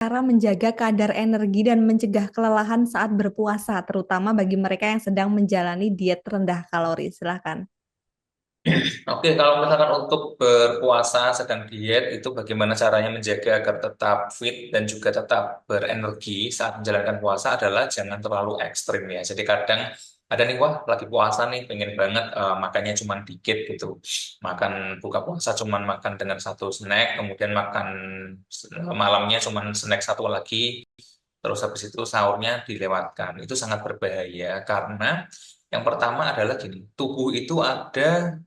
Cara menjaga kadar energi dan mencegah kelelahan saat berpuasa, terutama bagi mereka yang sedang menjalani diet rendah kalori. Silahkan. Oke, kalau misalkan untuk berpuasa sedang diet, itu bagaimana caranya menjaga agar tetap fit dan juga tetap berenergi saat menjalankan puasa adalah jangan terlalu ekstrim ya. Jadi kadang ada nih, wah lagi puasa nih, pengen banget makannya cuma dikit gitu. Makan buka puasa cuma makan dengan satu snack, kemudian makan malamnya cuma snack satu lagi, terus habis itu sahurnya dilewatkan. Itu sangat berbahaya karena yang pertama adalah gini, tubuh itu ada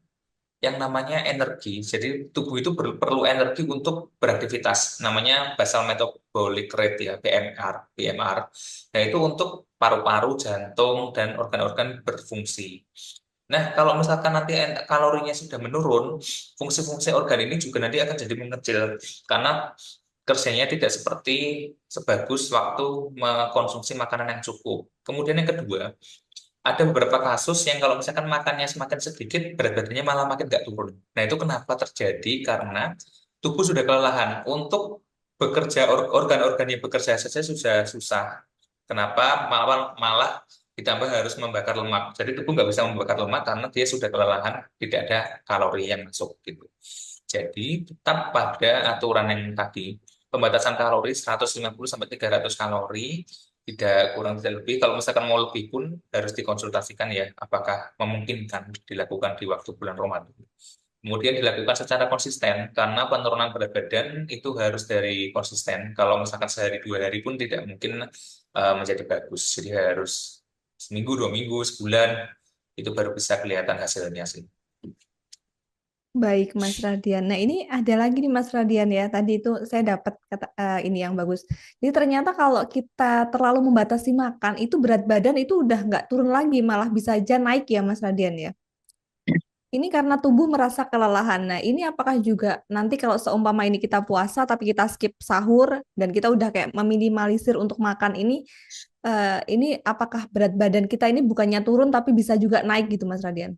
yang namanya energi. Jadi tubuh itu perlu energi untuk beraktivitas. Namanya basal metabolic rate ya, BMR, BMR. Nah, itu untuk paru-paru, jantung dan organ-organ berfungsi. Nah, kalau misalkan nanti kalorinya sudah menurun, fungsi-fungsi organ ini juga nanti akan jadi mengecil karena kerjanya tidak seperti sebagus waktu mengkonsumsi makanan yang cukup. Kemudian yang kedua, ada beberapa kasus yang kalau misalkan makannya semakin sedikit, berat badannya malah makin nggak turun. Nah, itu kenapa terjadi? Karena tubuh sudah kelelahan. Untuk bekerja, organ-organ yang bekerja saja sudah susah. Kenapa? Malah ditambah harus membakar lemak. Jadi tubuh nggak bisa membakar lemak karena dia sudah kelelahan, tidak ada kalori yang masuk gitu. Jadi tetap pada aturan yang tadi, pembatasan kalori 150 sampai 300 kalori, tidak kurang tidak lebih. Kalau misalkan mau lebih pun harus dikonsultasikan ya, apakah memungkinkan dilakukan di waktu bulan Ramadan. Kemudian dilakukan secara konsisten, karena penurunan berat badan itu harus dari konsisten. Kalau misalkan sehari dua hari pun tidak mungkin menjadi bagus. Jadi harus seminggu, dua minggu, sebulan, itu baru bisa kelihatan hasilnya sih. Baik, Mas Radian. Nah, ini ada lagi nih Mas Radian ya. Tadi itu saya dapat kata ini yang bagus. Jadi ternyata kalau kita terlalu membatasi makan, itu berat badan itu udah nggak turun lagi, malah bisa aja naik ya Mas Radian ya. Ini karena tubuh merasa kelelahan. Nah, ini apakah juga nanti kalau seumpama ini kita puasa tapi kita skip sahur dan kita udah kayak meminimalisir untuk makan ini apakah berat badan kita ini bukannya turun tapi bisa juga naik gitu Mas Radian?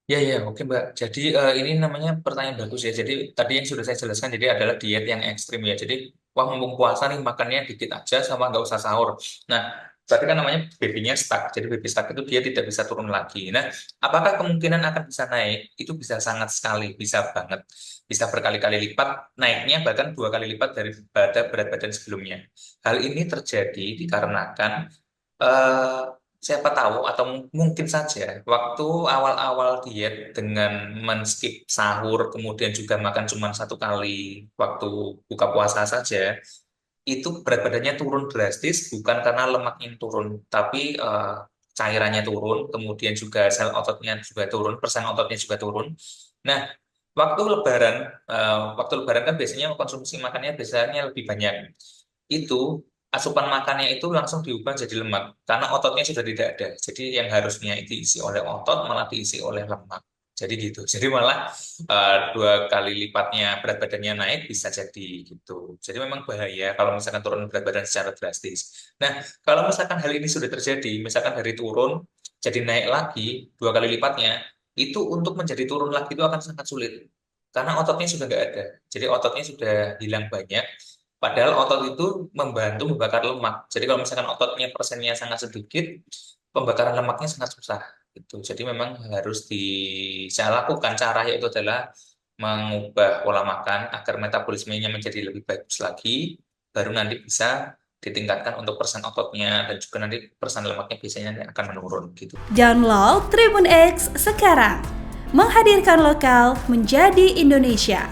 Ya, ya, oke Mbak. Jadi ini namanya pertanyaan bagus ya. Jadi tadi yang sudah saya jelaskan, jadi adalah diet yang ekstrim ya. Jadi, wah mumpung puasa nih makannya dikit aja sama nggak usah sahur. Nah, berarti kan namanya babynya stuck. Jadi baby stuck itu dia tidak bisa turun lagi. Nah, apakah kemungkinan akan bisa naik? Itu bisa sangat sekali, bisa banget. Bisa berkali-kali lipat naiknya, bahkan dua kali lipat daripada berat badan sebelumnya. Hal ini terjadi dikarenakan eh, siapa tahu atau mungkin saja waktu awal-awal diet dengan men-skip sahur kemudian juga makan cuma satu kali waktu buka puasa saja, itu berat badannya turun drastis bukan karena lemaknya yang turun tapi cairannya turun, kemudian juga sel ototnya juga turun, persen ototnya juga turun. Nah, waktu lebaran kan biasanya konsumsi makannya biasanya lebih banyak. Itu asupan makannya itu langsung diubah jadi lemak karena ototnya sudah tidak ada. Jadi yang harusnya diisi oleh otot malah diisi oleh lemak. Jadi gitu. Jadi malah dua kali lipatnya berat badannya naik bisa jadi gitu. Jadi memang bahaya kalau misalkan turun berat badan secara drastis. Nah, kalau misalkan hal ini sudah terjadi, misalkan dari turun jadi naik lagi dua kali lipatnya, itu untuk menjadi turun lagi itu akan sangat sulit karena ototnya sudah nggak ada. Jadi ototnya sudah hilang banyak. Padahal otot itu membantu membakar lemak. Jadi kalau misalkan ototnya persennya sangat sedikit, pembakaran lemaknya sangat susah. Gitu. Jadi memang harus saya lakukan cara yaitu adalah mengubah pola makan agar metabolismenya menjadi lebih bagus lagi, baru nanti bisa ditingkatkan untuk persen ototnya dan juga nanti persen lemaknya biasanya akan menurun gitu. Download Tribun X sekarang. Menghadirkan lokal menjadi Indonesia.